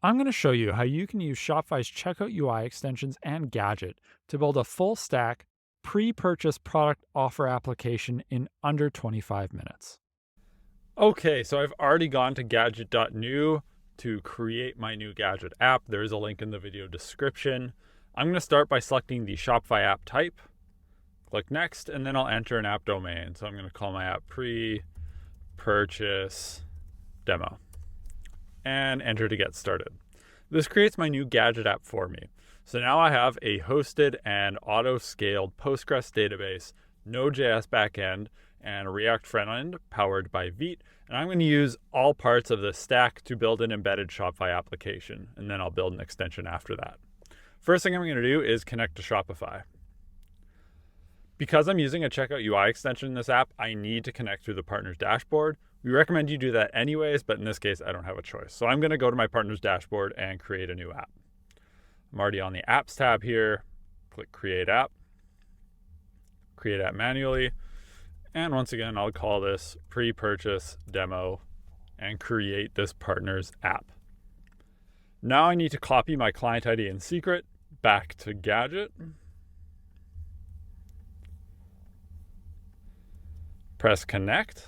I'm going to show you how you can use Shopify's checkout UI extensions and Gadget to build a full stack pre-purchase product offer application in under 25 minutes. Okay, so I've already gone to gadget.new to create my new Gadget app. There's a link in the video description. I'm going to start by selecting the Shopify app type. Click next, and then I'll enter an app domain. So I'm going to call my app pre-purchase demo and enter to get started. This creates my new Gadget app for me. So now I have a hosted and auto-scaled Postgres database, Node.js backend, and React frontend powered by Vite. And I'm going to use all parts of the stack to build an embedded Shopify application, and then I'll build an extension after that. First thing I'm going to do is connect to Shopify. Because I'm using a checkout UI extension in this app, I need to connect through the partner's dashboard. We recommend you do that anyways, but in this case, I don't have a choice. So I'm going to go to my partner's dashboard and create a new app. I'm already on the Apps tab here. Click Create App. Create App manually. And once again, I'll call this Pre-Purchase Demo and create this partner's app. Now I need to copy my client ID and secret back to Gadget. Press Connect.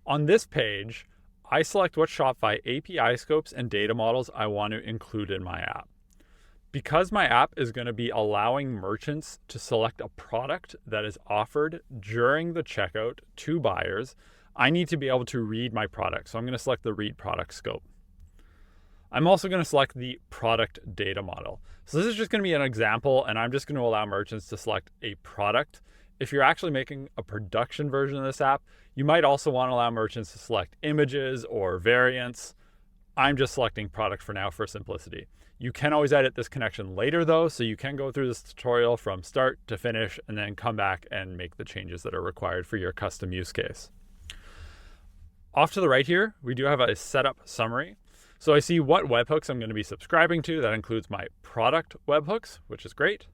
On this page, I select what Shopify API scopes and data models I want to include in my app. Because my app is going to be allowing merchants to select a product that is offered during the checkout to buyers, I need to be able to read my product. So I'm going to select the Read Product scope. I'm also going to select the product data model. So this is just going to be an example, and I'm just going to allow merchants to select a product. If you're actually making a production version of this app, you might also want to allow merchants to select images or variants. I'm just selecting product for now for simplicity. You can always edit this connection later though, so you can go through this tutorial from start to finish and then come back and make the changes that are required for your custom use case. Off to the right here, we do have a setup summary. So I see what webhooks I'm going to be subscribing to. That includes my product webhooks, which is great.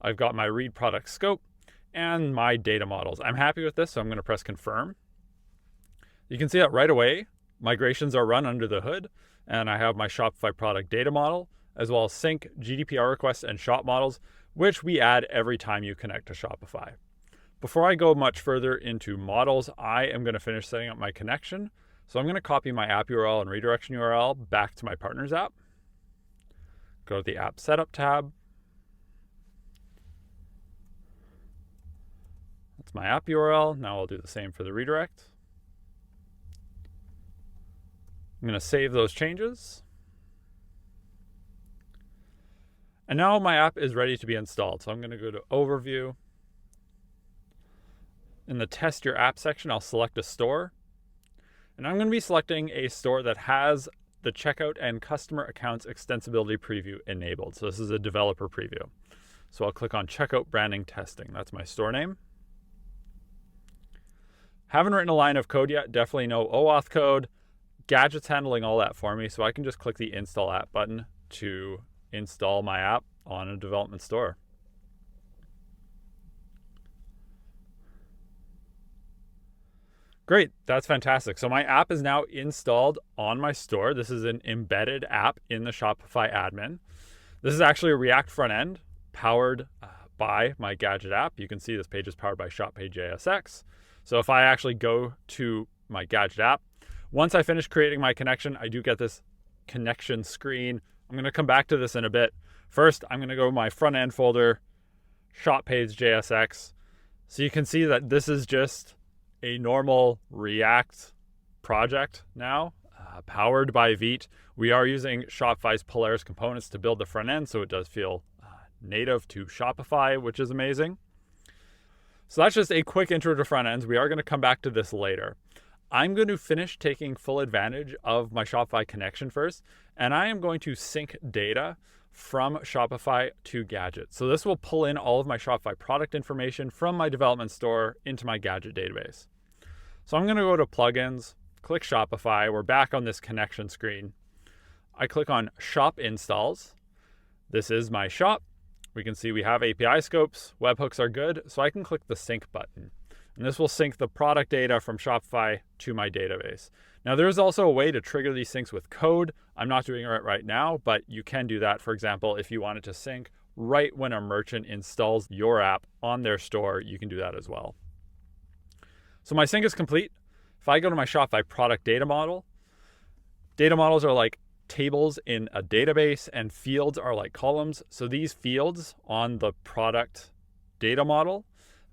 I've got my read product scope and my data models. I'm happy with this, so I'm going to press confirm. You can see that right away, migrations are run under the hood, and I have my Shopify product data model, as well as sync, GDPR requests, and shop models, which we add every time you connect to Shopify. Before I go much further into models, I am going to finish setting up my connection. So I'm going to copy my app URL and redirection URL back to my partner's app. Go to the app setup tab. That's my app URL. Now I'll do the same for the redirect. I'm going to save those changes. And now my app is ready to be installed. So I'm going to go to Overview. In the Test Your App section, I'll select a store. And I'm going to be selecting a store that has the checkout and customer accounts extensibility preview enabled. So this is a developer preview. So I'll click on Checkout Branding Testing. That's my store name. Haven't written a line of code yet, definitely no OAuth code. Gadget's handling all that for me, so I can just click the Install App button to install my app on a development store. Great, that's fantastic. So my app is now installed on my store. This is an embedded app in the Shopify admin. This is actually a React front end powered by my Gadget app. You can see this page is powered by ShopPay.jsx. So if I actually go to my Gadget app, once I finish creating my connection, I do get this connection screen. I'm going to come back to this in a bit. First, I'm going to go to my front end folder, ShopPay.jsx. So you can see that this is just a normal React project now, powered by Vite. We are using Shopify's Polaris components to build the front end, so it does feel native to Shopify, which is amazing. So that's just a quick intro to front ends. We are going to come back to this later. I'm going to finish taking full advantage of my Shopify connection first, and I am going to sync data from Shopify to Gadget. So this will pull in all of my Shopify product information from my development store into my Gadget database. So I'm going to go to Plugins, click Shopify. We're back on this connection screen. I click on Shop Installs. This is my shop. We can see we have API scopes. Webhooks are good. So I can click the Sync button. And And this will sync the product data from Shopify to my database. Now, there is also a way to trigger these syncs with code. I'm not doing it right now, but you can do that. For example, if you wanted to sync right when a merchant installs your app on their store, you can do that as well. So my sync is complete. If I go to my Shopify product data models are like tables in a database and fields are like columns. So these fields on the product data model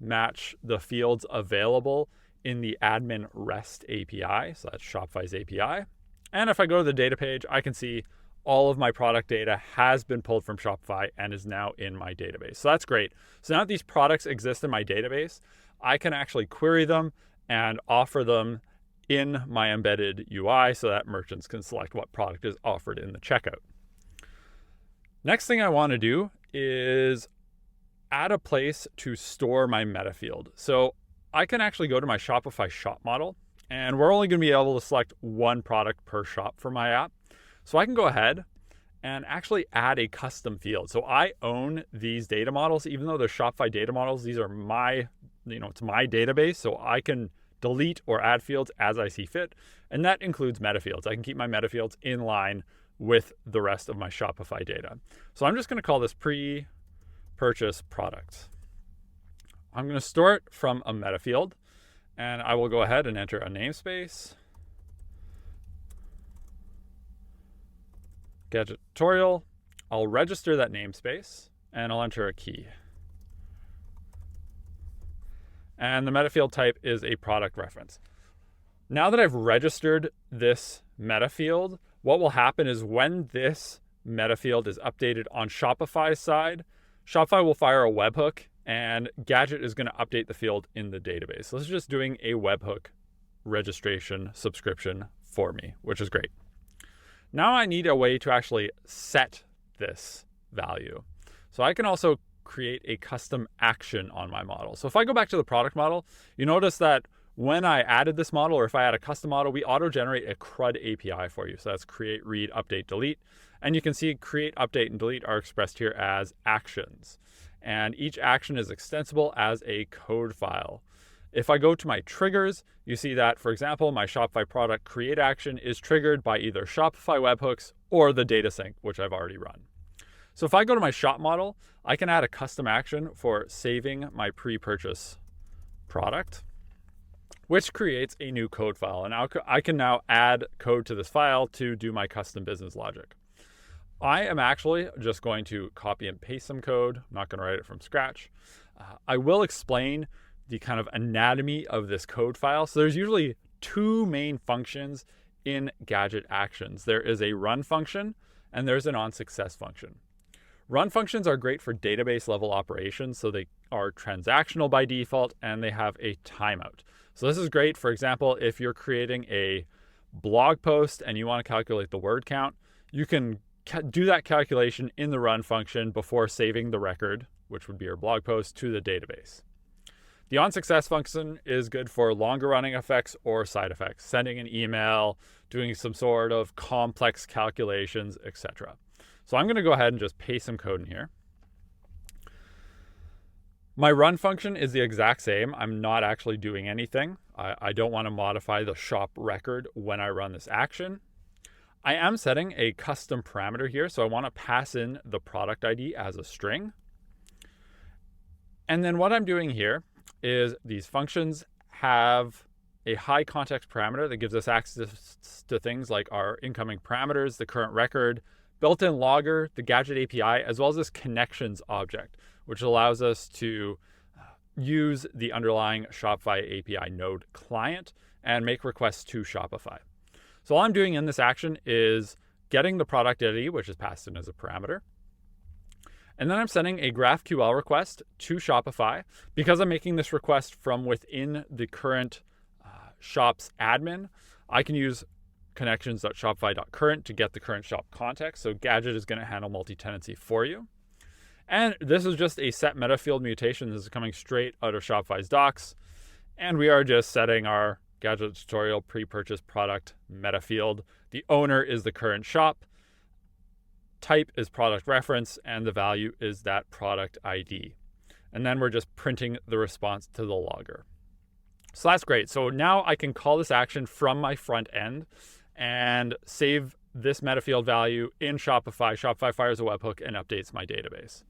match the fields available in the admin REST API. So that's Shopify's API. And if I go to the data page, I can see all of my product data has been pulled from Shopify and is now in my database. So that's great. So now that these products exist in my database, I can actually query them and offer them in my embedded UI so that merchants can select what product is offered in the checkout. Next thing I want to do is add a place to store my metafield. So I can actually go to my Shopify shop model, and we're only going to be able to select one product per shop for my app. So I can go ahead and actually add a custom field. So I own these data models, even though they're Shopify data models. These are my, it's my database, so I can delete or add fields as I see fit. And that includes metafields. I can keep my metafields in line with the rest of my Shopify data. So I'm just going to call this pre-purchase product. I'm going to store it from a metafield, and I will go ahead and enter a namespace. Gadget tutorial. I'll register that namespace, and I'll enter a key. And the metafield type is a product reference. Now that I've registered this metafield, what will happen is when this metafield is updated on Shopify's side, Shopify will fire a webhook and Gadget is going to update the field in the database. So this is just doing a webhook registration subscription for me, which is great. Now I need a way to actually set this value. So I can also create a custom action on my model. So if I go back to the product model, you notice that when I added this model, or if I add a custom model, we auto-generate a CRUD API for you. So that's create, read, update, delete. And you can see create, update, and delete are expressed here as actions. And each action is extensible as a code file. If I go to my triggers, you see that, for example, my Shopify product create action is triggered by either Shopify webhooks or the data sync, which I've already run. So if I go to my shop model, I can add a custom action for saving my pre-purchase product, which creates a new code file. And I can now add code to this file to do my custom business logic. I am actually just going to copy and paste some code. I'm not going to write it from scratch. I will explain the kind of anatomy of this code file. So there's usually two main functions in Gadget actions. There is a run function and there's an onSuccess function. Run functions are great for database level operations. So they are transactional by default and they have a timeout. So this is great. For example, if you're creating a blog post and you want to calculate the word count, you can do that calculation in the run function before saving the record, which would be your blog post, to the database. The onSuccess function is good for longer running effects or side effects, sending an email, doing some sort of complex calculations, etc. So I'm going to go ahead and just paste some code in here. My run function is the exact same. I'm not actually doing anything. I don't want to modify the shop record when I run this action. I am setting a custom parameter here, so I want to pass in the product ID as a string. And then what I'm doing here is these functions have a high context parameter that gives us access to things like our incoming parameters, the current record, built-in logger, the Gadget API, as well as this connections object, which allows us to use the underlying Shopify API node client and make requests to Shopify. So all I'm doing in this action is getting the product ID, which is passed in as a parameter. And then I'm sending a GraphQL request to Shopify. Because I'm making this request from within the current shop's admin, I can use connections.shopify.current to get the current shop context. So Gadget is going to handle multi-tenancy for you. And this is just a set metafield mutation. This is coming straight out of Shopify's docs. And we are just setting our Gadget tutorial pre-purchase product metafield. The owner is the current shop. Type is product reference, and the value is that product ID. And then we're just printing the response to the logger. So that's great. So now I can call this action from my front end and save this metafield value in Shopify. Shopify fires a webhook and updates my database.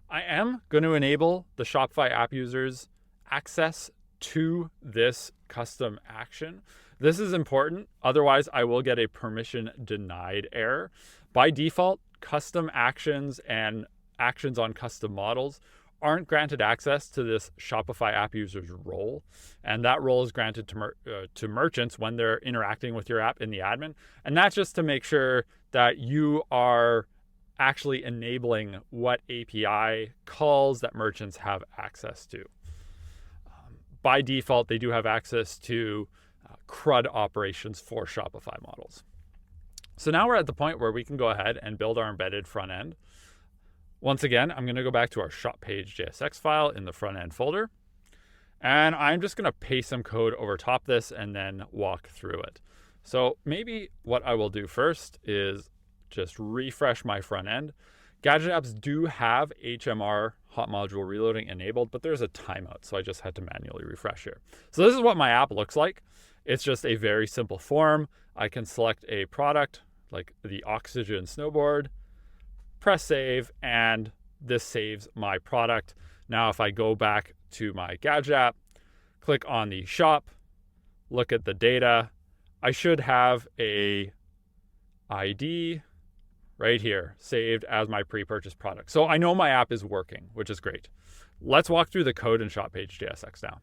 I am going to enable the Shopify app users access to this custom action. This is important. Otherwise, I will get a permission denied error. By default, custom actions and actions on custom models aren't granted access to this Shopify app user's role. And that role is granted to merchants when they're interacting with your app in the admin. And that's just to make sure that you are actually enabling what API calls that merchants have access to. By default, they do have access to CRUD operations for Shopify models. So now we're at the point where we can go ahead and build our embedded front end. Once again, I'm going to go back to our shop page JSX file in the front end folder. And I'm just going to paste some code over top this and then walk through it. So maybe what I will do first is just refresh my front end. Gadget apps do have HMR hot module reloading enabled, but there's a timeout. So I just had to manually refresh here. So this is what my app looks like. It's just a very simple form. I can select a product like the Oxygen snowboard, press save, and this saves my product. Now, if I go back to my Gadget app, click on the shop, look at the data, I should have a ID right here saved as my pre-purchase product. So I know my app is working, which is great. Let's walk through the code in shop page JSX now.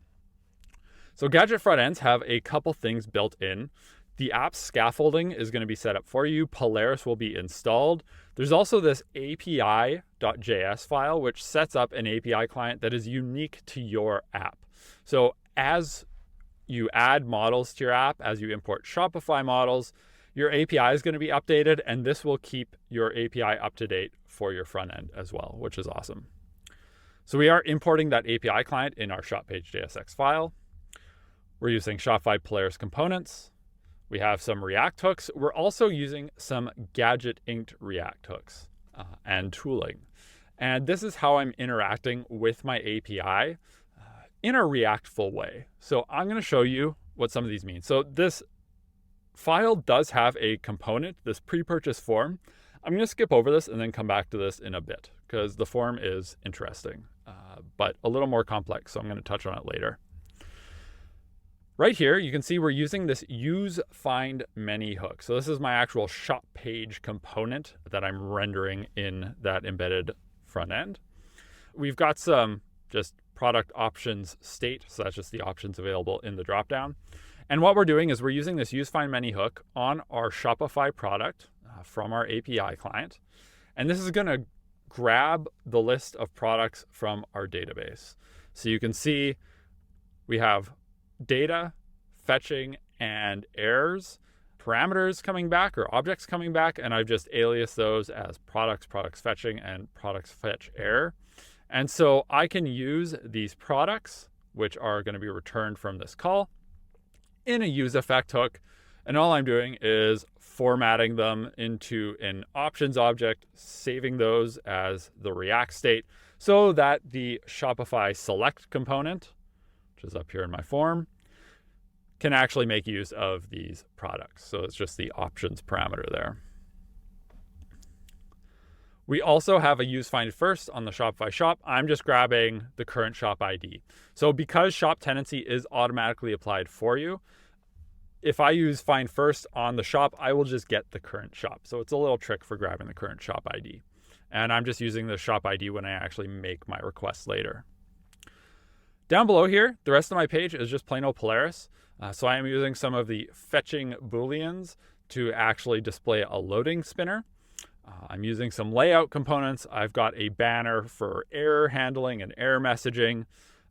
So Gadget front ends have a couple things built in. The app's scaffolding is going to be set up for you. Polaris will be installed. There's also this API.js file, which sets up an API client that is unique to your app. So as you add models to your app, as you import Shopify models, your API is going to be updated, and this will keep your API up to date for your front end as well, which is awesome. So we are importing that API client in our shop page JSX file. We're using Shopify Polaris components. We have some React hooks. We're also using some Gadget inked React hooks and tooling. And this is how I'm interacting with my API in a Reactful way. So I'm going to show you what some of these mean. So this file does have a component, this pre-purchase form. I'm going to skip over this and then come back to this in a bit because the form is interesting, but a little more complex. So I'm going to touch on it later. Right here, you can see we're using this use find many hook. So this is my actual shop page component that I'm rendering in that embedded front end. We've got some just product options state. So that's just the options available in the dropdown. And what we're doing is we're using this use find many hook on our Shopify product from our API client. And this is going to grab the list of products from our database. So you can see we have data, fetching, and errors, parameters coming back or objects coming back, and I've just aliased those as products fetching, and products fetch error. And so I can use these products, which are going to be returned from this call, in a use effect hook, and all I'm doing is formatting them into an options object, saving those as the React state so that the Shopify select component, which is up here in my form, can actually make use of these products. So it's just the options parameter there. We also have a use find first on the Shopify shop. I'm just grabbing the current shop ID. So because shop tenancy is automatically applied for you, if I use find first on the shop, I will just get the current shop. So it's a little trick for grabbing the current shop ID. And I'm just using the shop ID when I actually make my request later. Down below here, the rest of my page is just plain old Polaris. So I am using some of the fetching booleans to actually display a loading spinner. I'm using some layout components. I've got a banner for error handling and error messaging.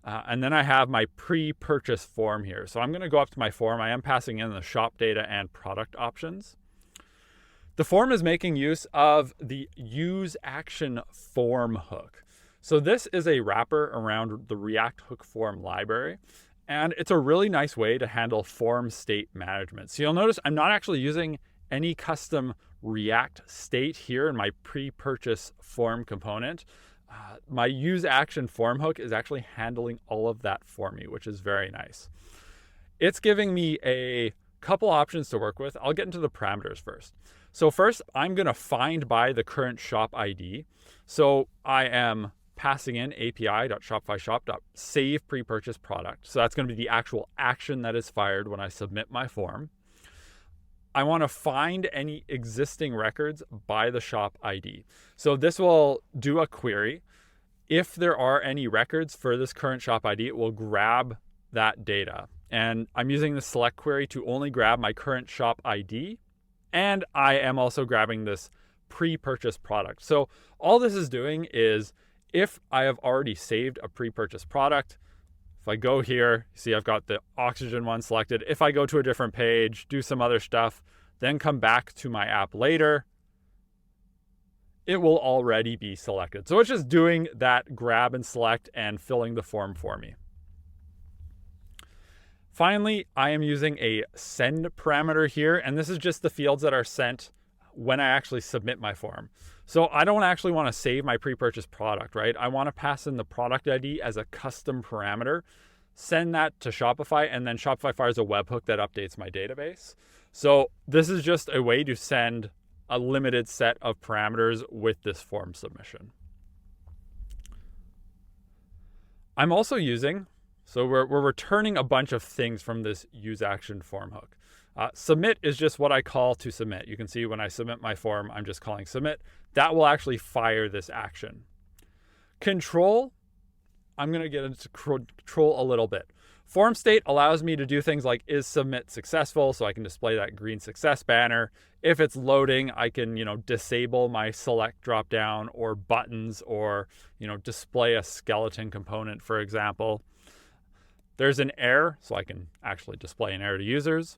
And then I have my pre-purchase form here. So I'm going to go up to my form. I am passing in the shop data and product options. The form is making use of the use action form hook. So this is a wrapper around the React hook form library, and it's a really nice way to handle form state management. So you'll notice I'm not actually using any custom React state here in my pre-purchase form component. My use action form hook is actually handling all of that for me, which is very nice. It's giving me a couple options to work with. I'll get into the parameters first. So first, I'm going to find by the current shop ID. So I am passing in api.shopifyshop.save pre-purchase product. So that's going to be the actual action that is fired when I submit my form. I want to find any existing records by the shop ID. So this will do a query. If there are any records for this current shop ID, it will grab that data. And I'm using the select query to only grab my current shop ID. And I am also grabbing this pre-purchase product. So all this is doing is, if I have already saved a pre-purchase product, if I go here, see I've got the oxygen one selected. If I go to a different page, do some other stuff, then come back to my app later, it will already be selected. So it's just doing that grab and select and filling the form for me. Finally, I am using a send parameter here, and this is just the fields that are sent when I actually submit my form. So I don't actually want to save my pre-purchase product, right? I want to pass in the product ID as a custom parameter, send that to Shopify, and then Shopify fires a webhook that updates my database. So this is just a way to send a limited set of parameters with this form submission. I'm also using, so we're returning a bunch of things from this use action form hook. Submit is just what I call to submit. You can see when I submit my form, I'm just calling submit. That will actually fire this action. Control, I'm going to get into control a little bit. Form state allows me to do things like, is submit successful? So I can display that green success banner. If it's loading, I can, disable my select dropdown or buttons, or, display a skeleton component, for example. There's an error, so I can actually display an error to users.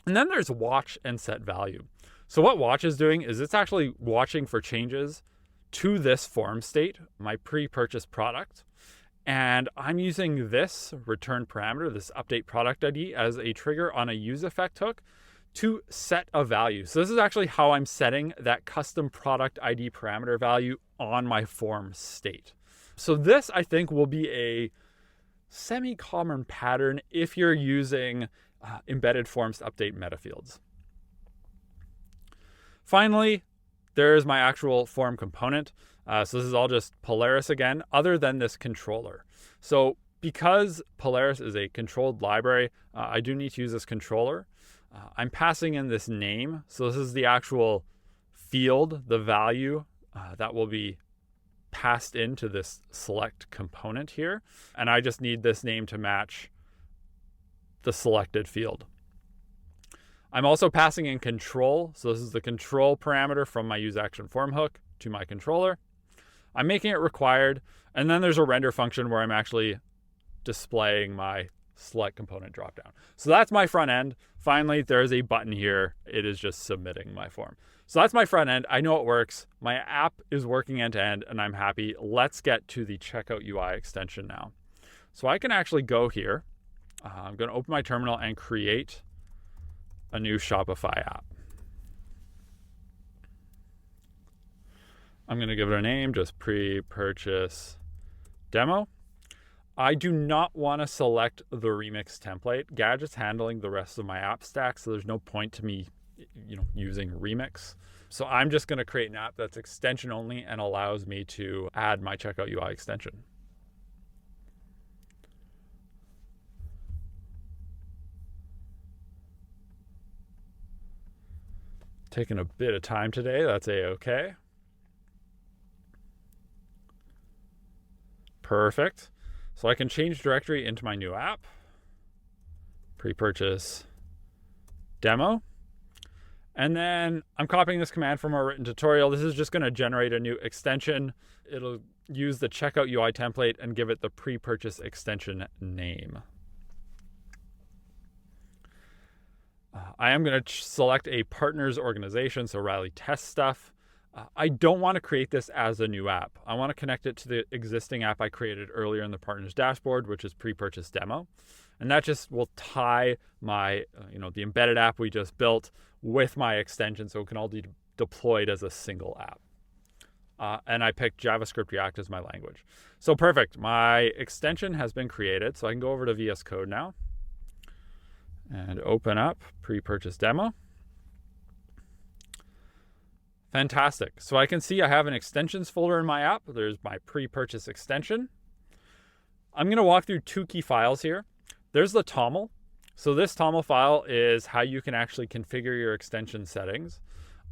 And then there's watch and set value. So what watch is doing is it's actually watching for changes to this form state, my pre-purchase product. And I'm using this return parameter, this update product ID, as a trigger on a use effect hook to set a value. So this is actually how I'm setting that custom product ID parameter value on my form state. So this, I think, will be a semi-common pattern if you're using embedded forms to update metafields. Finally, there's my actual form component. So this is all just Polaris again, other than this controller. So because Polaris is a controlled library, I do need to use this controller. I'm passing in this name. So this is the actual field, the value that will be passed into this select component here. And I just need this name to match the selected field. I'm also passing in control. So this is the control parameter from my use action form hook to my controller. I'm making it required. And then there's a render function where I'm actually displaying my select component dropdown. So that's my front end. Finally, there's a button here. It is just submitting my form. So that's my front end. I know it works. My app is working end to end and I'm happy. Let's get to the checkout UI extension now. So I can actually go here. I'm going to open my terminal and create a new Shopify app. I'm going to give it a name, just pre-purchase demo. I do not want to select the remix template. Gadget's handling the rest of my app stack, so there's no point to me, using remix. So I'm just going to create an app that's extension only and allows me to add my checkout UI extension. Taking a bit of time today, that's a-okay. Perfect. So I can change directory into my new app, pre-purchase demo. And then I'm copying this command from our written tutorial. This is just going to generate a new extension. It'll use the checkout UI template and give it the pre-purchase extension name. I am going to select a partners organization, so Riley Test Stuff. I don't want to create this as a new app. I want to connect it to the existing app I created earlier in the partners dashboard, which is pre-purchase demo. And that just will tie my, the embedded app we just built with my extension so it can all be deployed as a single app. and I picked JavaScript React as my language. So perfect. My extension has been created. So I can go over to VS Code now and open up pre-purchase demo. Fantastic. So I can see I have an extensions folder in my app. There's my pre-purchase extension. I'm going to walk through two key files here. There's the TOML. So this TOML file is how you can actually configure your extension settings.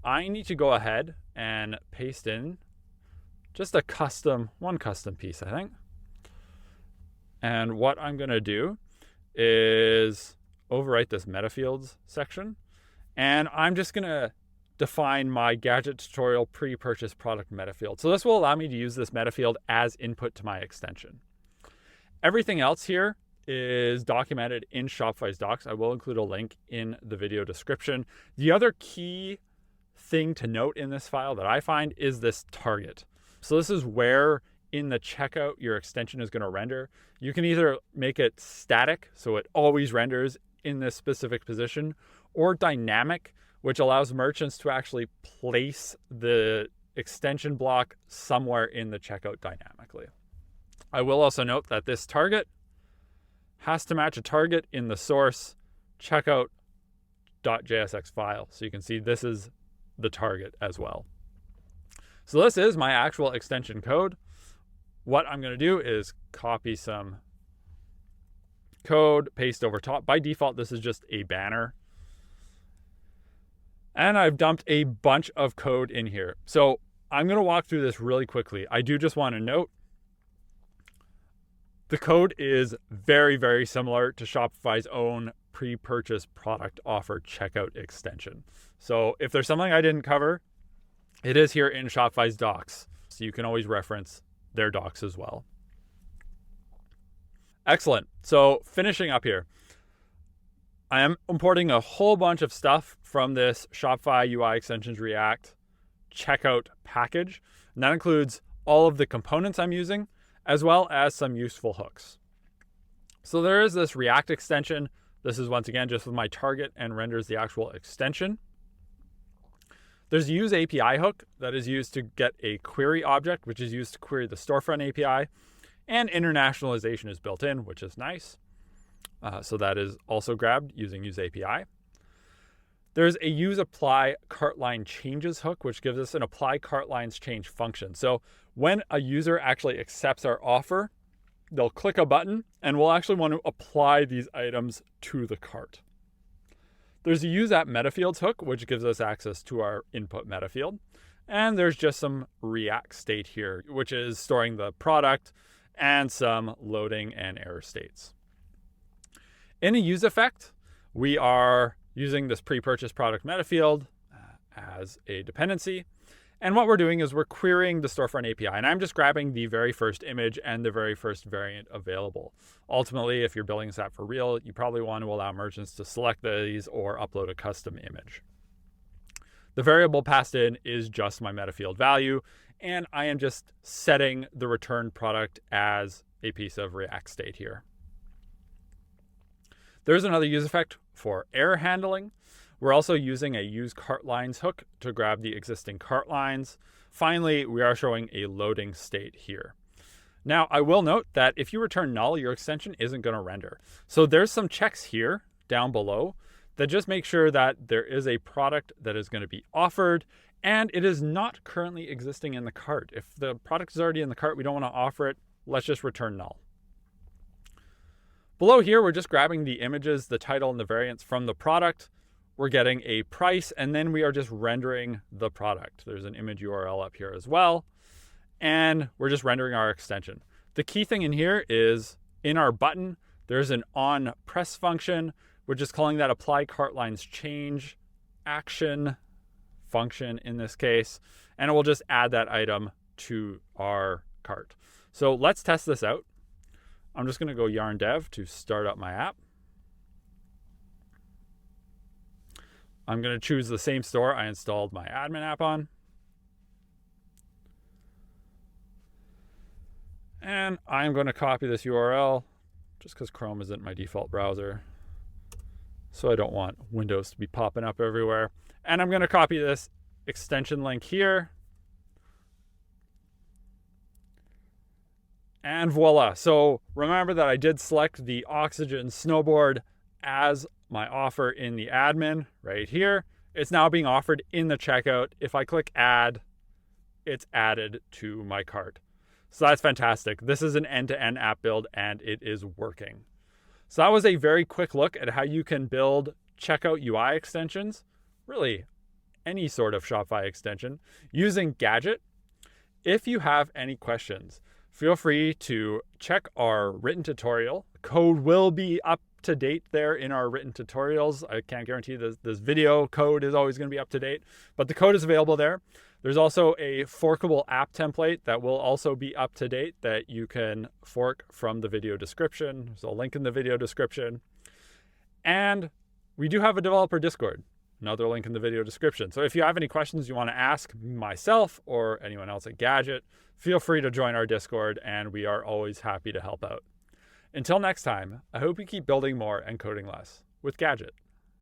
I need to go ahead and paste in just one custom piece, I think. And what I'm going to do is overwrite this metafields section. And I'm just going to define my Gadget tutorial pre-purchase product metafield. So this will allow me to use this metafield as input to my extension. Everything else here is documented in Shopify's docs. I will include a link in the video description. The other key thing to note in this file that I find is this target. So this is where in the checkout your extension is going to render. You can either make it static, so it always renders in this specific position, or dynamic, which allows merchants to actually place the extension block somewhere in the checkout dynamically. I will also note that this target has to match a target in the source checkout.jsx file. So you can see this is the target as well. So this is my actual extension code. What I'm going to do is copy some code, paste over top. By default, this is just a banner. And I've dumped a bunch of code in here. So I'm going to walk through this really quickly. I do just want to note the code is very, very similar to Shopify's own pre-purchase product offer checkout extension. So if there's something I didn't cover, it is here in Shopify's docs. So you can always reference their docs as well. Excellent. So finishing up here, I am importing a whole bunch of stuff from this Shopify UI Extensions React checkout package. And that includes all of the components I'm using, as well as some useful hooks. So there is this React extension. This is once again just with my target and renders the actual extension. There's a use API hook that is used to get a query object, which is used to query the storefront API. And internationalization is built in, which is nice. So that is also grabbed using use API. There's a use apply cart line changes hook, which gives us an apply cart lines change function. So when a user actually accepts our offer, they'll click a button and we'll actually want to apply these items to the cart. There's a use at metafields hook, which gives us access to our input metafield. And there's just some React state here, which is storing the product and some loading and error states. In a use effect, we are using this pre-purchase product metafield as a dependency. And what we're doing is we're querying the storefront API. And I'm just grabbing the very first image and the very first variant available. Ultimately, if you're building this app for real, you probably want to allow merchants to select these or upload a custom image. The variable passed in is just my metafield value. And I am just setting the return product as a piece of React state here. There's another use effect for error handling. We're also using a use cart lines hook to grab the existing cart lines. Finally, we are showing a loading state here. Now, I will note that if you return null, your extension isn't going to render. So there's some checks here down below that just make sure that there is a product that is going to be offered and it is not currently existing in the cart. If the product is already in the cart, we don't want to offer it. Let's just return null. Below here, we're just grabbing the images, the title, and the variants from the product. We're getting a price, and then we are just rendering the product. There's an image URL up here as well, and we're just rendering our extension. The key thing in here is in our button, there's an on press function. We're just calling that apply cart lines change action function in this case, and it will just add that item to our cart. So let's test this out. I'm just going to go yarn dev to start up my app. I'm going to choose the same store I installed my admin app on. And I'm going to copy this URL just because Chrome isn't my default browser. So I don't want Windows to be popping up everywhere. And I'm going to copy this extension link here And voila. So remember that I did select the Oxygen snowboard as my offer in the admin right here. It's now being offered in the checkout. If I click add, it's added to my cart. So that's fantastic. This is an end-to-end app build and it is working. So that was a very quick look at how you can build checkout UI extensions, really any sort of Shopify extension, using Gadget. If you have any questions, feel free to check our written tutorial. Code will be up to date there in our written tutorials. I can't guarantee this video code is always going to be up to date, but the code is available there. There's also a forkable app template that will also be up to date that you can fork from the video description. There's a link in the video description. And we do have a developer Discord, another link in the video description. So if you have any questions you want to ask myself or anyone else at Gadget, feel free to join our Discord and we are always happy to help out. Until next time, I hope you keep building more and coding less with Gadget.